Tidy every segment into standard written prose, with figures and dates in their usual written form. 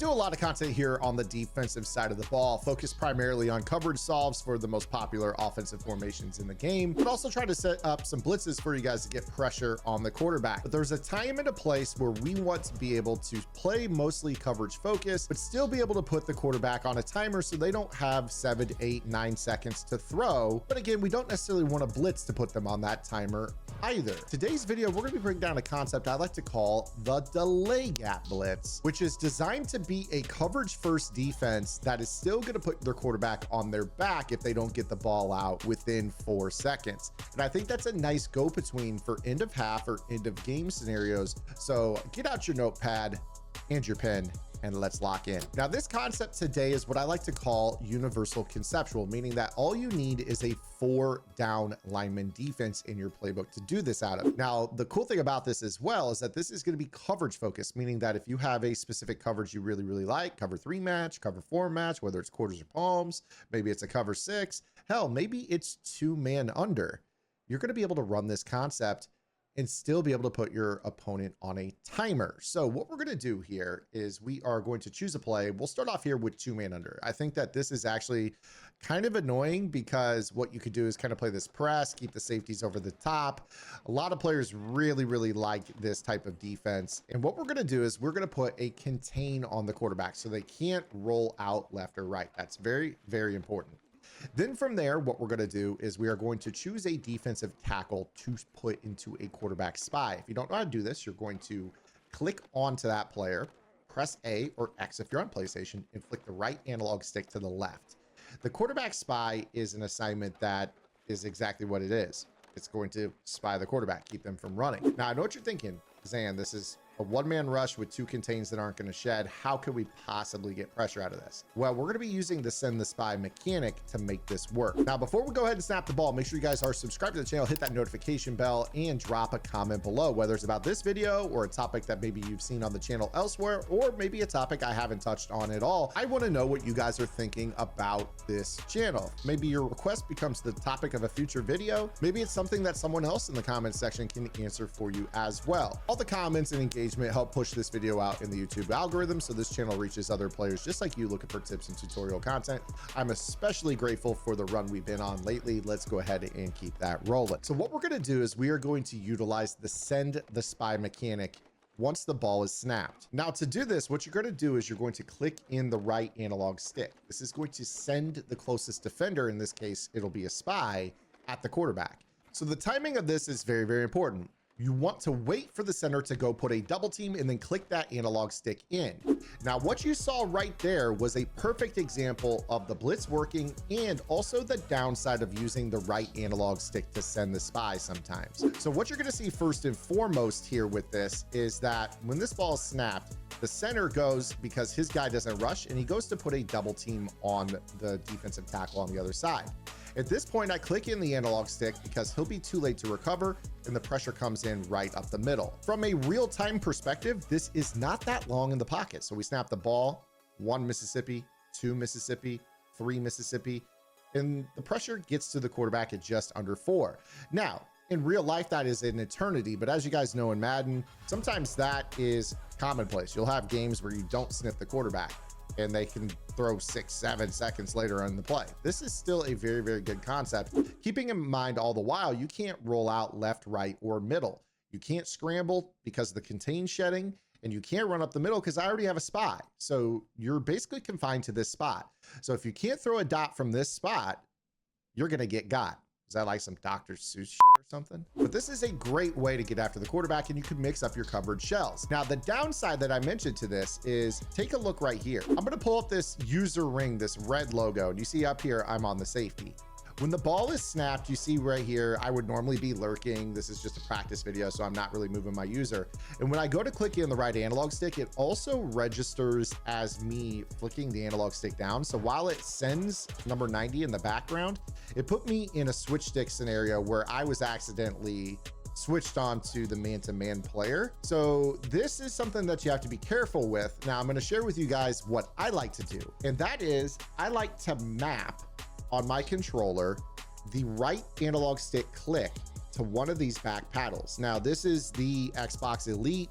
do a lot of content here on the defensive side of the ball, focused primarily on coverage solves for the most popular offensive formations in the game, but also try to set up some blitzes for you guys to get pressure on the quarterback. But there's a time and a place where we want to be able to play mostly coverage focused, but still be able to put the quarterback on a timer so they don't have 7, 8, 9 seconds to throw. But again, we don't necessarily want a blitz to put them on that timer either. Today's video, we're going to be breaking down a concept I like to call the Delay Gap Blitz, which is designed to be a coverage first defense that is still going to put their quarterback on their back if they don't get the ball out within 4 seconds. And I think that's a nice go between for end of half or end of game scenarios. So get out your notepad and your pen and let's lock in. Now, this concept today is what I like to call universal conceptual, meaning that all you need is a 4 down lineman defense in your playbook to do this out of. Now, the cool thing about this as well is that this is going to be coverage focused, meaning that if you have a specific coverage you really, really like, cover 3 match, cover 4 match, whether it's quarters or palms, maybe it's a cover 6, hell, maybe it's 2-man under, you're going to be able to run this concept and still be able to put your opponent on a timer. So what we're going to do here is we are going to choose a play. We'll start off here with 2-man under. I think that this is actually kind of annoying because what you could do is kind of play this press, keep the safeties over the top. A lot of players really, really like this type of defense. And what we're going to do is we're going to put a contain on the quarterback so they can't roll out left or right. That's very, very important. Then from there, what we're going to do is we are going to choose a defensive tackle to put into a quarterback spy. If you don't know how to do this, you're going to click onto that player, press A or X if you're on PlayStation, and flick the right analog stick to the left. The quarterback spy is an assignment that is exactly what it is. It's going to spy the quarterback, keep them from running. Now, I know what you're thinking, Zan, this is a 1-man rush with 2 contains that aren't going to shed. How could we possibly get pressure out of this? Well, we're going to be using the send the spy mechanic to make this work. Now, before we go ahead and snap the ball, make sure you guys are subscribed to the channel, hit that notification bell, and drop a comment below, whether it's about this video or a topic that maybe you've seen on the channel elsewhere, or maybe a topic I haven't touched on at all. I want to know what you guys are thinking about this channel. Maybe your request becomes the topic of a future video. Maybe it's something that someone else in the comment section can answer for you as well. All the comments and engagement help push this video out in the YouTube algorithm so this channel reaches other players just like you looking for tips and tutorial content. I'm especially grateful for the run we've been on lately. Let's go ahead and keep that rolling. So what we're going to do is we are going to utilize the send the spy mechanic once the ball is snapped. Now, to do this, what you're going to do is you're going to click in the right analog stick. This is going to send the closest defender, in this case it'll be a spy, at the quarterback. So the timing of this is very, very important. You want to wait for the center to go put a double team and then click that analog stick in. Now, what you saw right there was a perfect example of the blitz working and also the downside of using the right analog stick to send the spy sometimes. So what you're going to see first and foremost here with this is that when this ball is snapped, the center goes because his guy doesn't rush and he goes to put a double team on the defensive tackle on the other side. At this point, I click in the analog stick because he'll be too late to recover and the pressure comes in right up the middle. From a real-time perspective, this is not that long in the pocket. So we snap the ball, 1 Mississippi, 2 Mississippi, 3 Mississippi, and the pressure gets to the quarterback at just under 4. Now, in real life, that is an eternity, but as you guys know in Madden, sometimes that is commonplace. You'll have games where you don't sniff the quarterback and they can throw 6, 7 seconds later on the play. This is still a very, very good concept. Keeping in mind all the while, you can't roll out left, right, or middle. You can't scramble because of the contain shedding, and you can't run up the middle because I already have a spot. So you're basically confined to this spot. So if you can't throw a dot from this spot, you're gonna get got. Is that like some Dr. Seuss shit or something? But this is a great way to get after the quarterback and you can mix up your coverage shells. Now, the downside that I mentioned to this is take a look right here. I'm gonna pull up this user ring, this red logo, and you see up here, I'm on the safety. When the ball is snapped, you see right here, I would normally be lurking. This is just a practice video, so I'm not really moving my user. And when I go to click in the right analog stick, it also registers as me flicking the analog stick down. So while it sends number 90 in the background, it put me in a switch stick scenario where I was accidentally switched on to the man-to-man player. So this is something that you have to be careful with. Now I'm going to share with you guys what I like to do. And that is I like to map on my controller the right analog stick click to one of these back paddles. Now this is the Xbox Elite.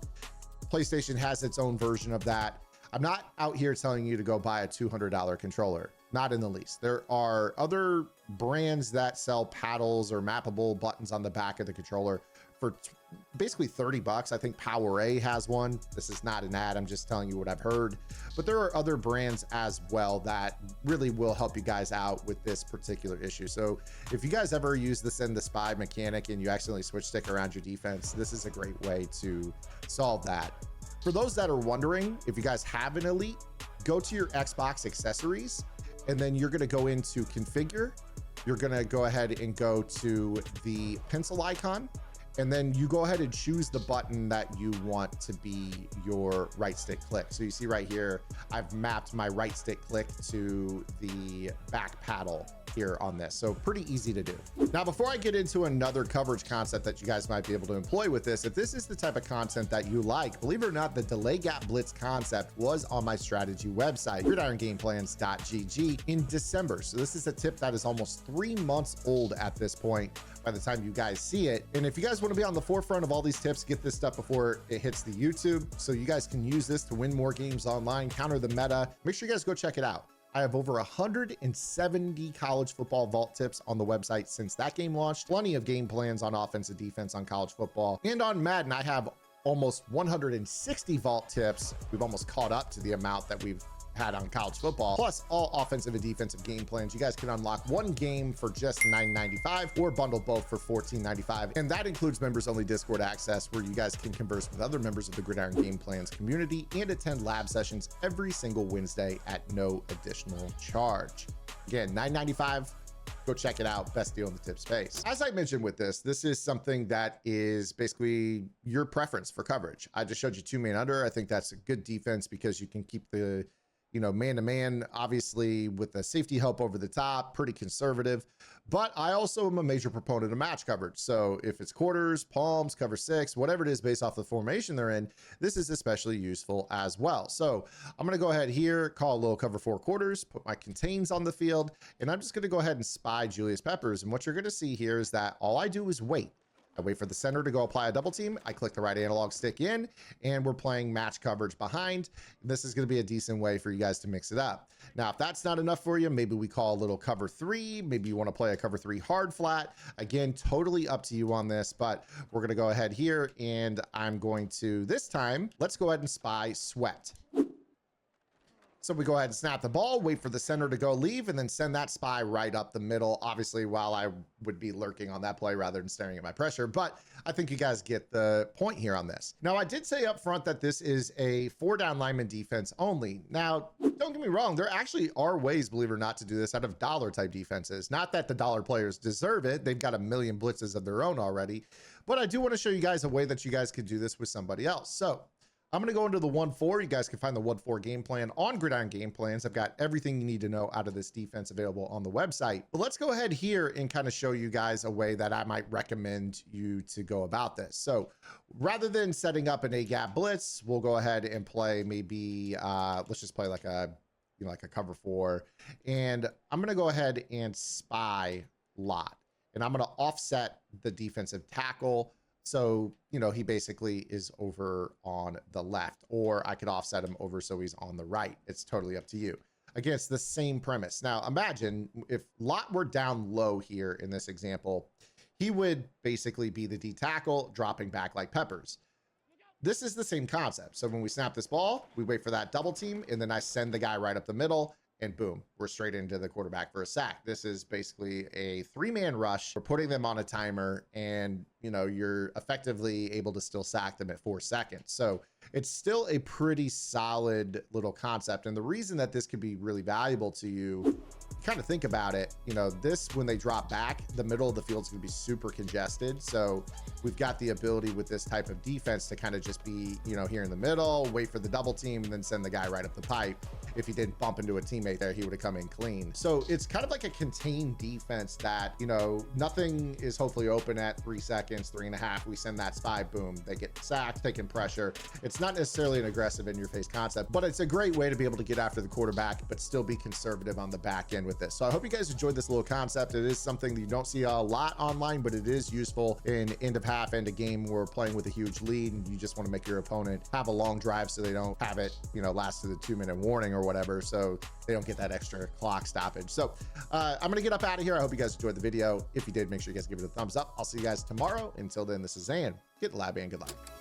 PlayStation has its own version of that. I'm not out here telling you to go buy a $200 controller, not in the least. There are other brands that sell paddles or mappable buttons on the back of the controller for basically 30 bucks. I think PowerA has one. This is not an ad, I'm just telling you what I've heard. But there are other brands as well that really will help you guys out with this particular issue. So if you guys ever use the send the spy mechanic and you accidentally switch stick around your defense, this is a great way to solve that. For those that are wondering, if you guys have an Elite, go to your Xbox accessories, and then you're gonna go into configure. You're gonna go ahead and go to the pencil icon, and then you go ahead and choose the button that you want to be your right stick click. So you see right here, I've mapped my right stick click to the back paddle here on this. So pretty easy to do. Now, before I get into another coverage concept that you guys might be able to employ with this, if this is the type of content that you like, believe it or not, the Delay Gap Blitz concept was on my strategy website, gridirongameplans.gg, in December. So this is a tip that is almost 3 months old at this point by the time you guys see it. And if you guys want to be on the forefront of all these tips, get this stuff before it hits the YouTube, so you guys can use this to win more games online, counter the meta. Make sure you guys go check it out. I have over 170 college football vault tips on the website since that game launched. Plenty of game plans on offense and defense on college football. And on Madden, I have almost 160 vault tips. We've almost caught up to the amount that we've had on college football, plus all offensive and defensive game plans. You guys can unlock one game for just $9.95 or bundle both for $14.95. And that includes members only Discord access, where you guys can converse with other members of the Gridiron Game Plans community and attend lab sessions every single Wednesday at no additional charge. Again, $9.95. Go check it out. Best deal in the tip space. As I mentioned with this is something that is basically your preference for coverage. I just showed you 2 man under. I think that's a good defense because you can keep the man-to-man, obviously with the safety help over the top, pretty conservative. But I also am a major proponent of match coverage. So if it's quarters, palms, cover 6, whatever it is based off the formation they're in, this is especially useful as well. So I'm gonna go ahead here, call a little cover 4 quarters, put my contains on the field, and I'm just gonna go ahead and spy Julius Peppers. And what you're gonna see here is that all I do is wait. I wait for the center to go apply a double team. I click the right analog stick in, and we're playing match coverage behind. This is going to be a decent way for you guys to mix it up. Now, if that's not enough for you, maybe we call a little cover 3. Maybe you want to play a cover 3 hard flat. Again, totally up to you on this, but we're going to go ahead here, and I'm going to, this time, let's go ahead and spy sweat. So we go ahead and snap the ball, wait for the center to go leave, and then send that spy right up the middle. Obviously, while I would be lurking on that play rather than staring at my pressure, but I think you guys get the point here on this. Now, I did say up front that this is a 4-down lineman defense only. Now, don't get me wrong, there actually are ways, believe it or not, to do this out of dollar type defenses. Not that the dollar players deserve it. They've got a million blitzes of their own already, but I do want to show you guys a way that you guys could do this with somebody else. So I'm going to go into the 1-4. You guys can find the 1-4 game plan on Gridiron Game Plans. I've got everything you need to know out of this defense available on the website. But let's go ahead here and kind of show you guys a way that I might recommend you to go about this. So rather than setting up an A-gap blitz, we'll go ahead and play maybe, let's just play like a, like a cover 4. And I'm going to go ahead and spy lot. And I'm going to offset the defensive tackle. So, he basically is over on the left, or I could offset him over so he's on the right. It's totally up to you. Again, it's the same premise. Now, imagine if Lot were down low here in this example, he would basically be the D tackle, dropping back like Peppers. This is the same concept. So when we snap this ball, we wait for that double team, and then I send the guy right up the middle, and boom, we're straight into the quarterback for a sack. This is basically a 3-man rush. We're putting them on a timer, and you're effectively able to still sack them at 4 seconds. So it's still a pretty solid little concept. And the reason that this could be really valuable to you, kind of think about it, this, when they drop back, the middle of the field is going to be super congested. So we've got the ability with this type of defense to kind of just be, here in the middle, wait for the double team, and then send the guy right up the pipe. if he didn't bump into a teammate there, he would have come in clean. So it's kind of like a contained defense that, you know, nothing is hopefully open at 3 seconds, 3.5. We send that spy, boom, they get sacked, taking pressure. It's not necessarily an aggressive in your face concept, but it's a great way to be able to get after the quarterback, but still be conservative on the back end with this. So I hope you guys enjoyed this little concept. It is something that you don't see a lot online, but it is useful in end of half, end of game, where we're playing with a huge lead and you just want to make your opponent have a long drive so they don't have it, you know, last to the 2-minute warning or whatever, so they don't get that extra clock stoppage. So I'm gonna get up out of here. I hope you guys enjoyed the video. If you did, make sure you guys give it a thumbs up. I'll see you guys tomorrow. Until then, this is Zan. Get the lab and good luck.